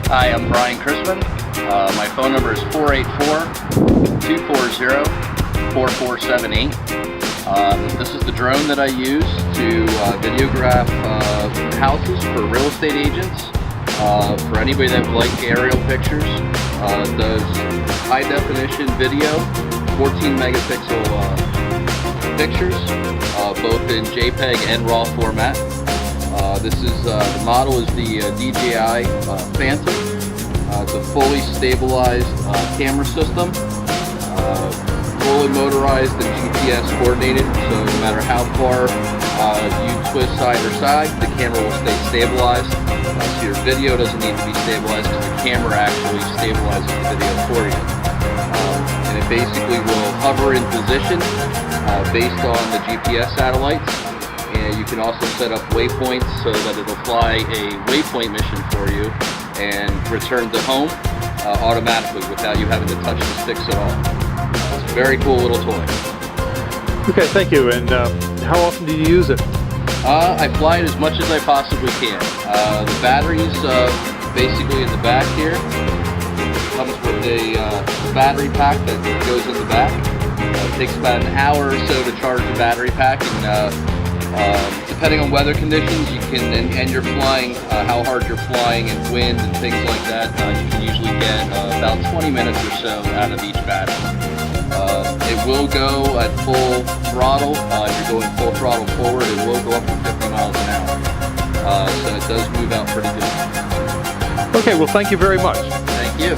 Hi, I'm Brian Chrisman. My phone number is 484-240-4478. This is the drone that I use to videograph houses for real estate agents. For anybody that would like aerial pictures, it does high definition video, 14 megapixel pictures, both in JPEG and RAW format. The model is the DJI Phantom. It's a fully stabilized camera system, fully motorized and GPS coordinated, so no matter how far you twist side or side, the camera will stay stabilized. So your video doesn't need to be stabilized because the camera actually stabilizes the video for you. And it basically will hover in position based on the GPS satellites. And you can also set up waypoints so that it'll fly a waypoint mission for you and return to home automatically without you having to touch the sticks at all. It's a very cool little toy. Okay, thank you. And how often do you use it? I fly it as much as I possibly can. The battery's basically in the back here. It comes with a battery pack that goes in the back. It takes about an hour or so to charge the battery pack, and depending on weather conditions, you can, and you're flying, how hard you're flying and wind and things like that, you can usually get about 20 minutes or so out of each battery. It will go at full throttle. If you're going full throttle forward, it will go up to 50 miles an hour. So it does move out pretty good. Okay, well, thank you very much. Thank you.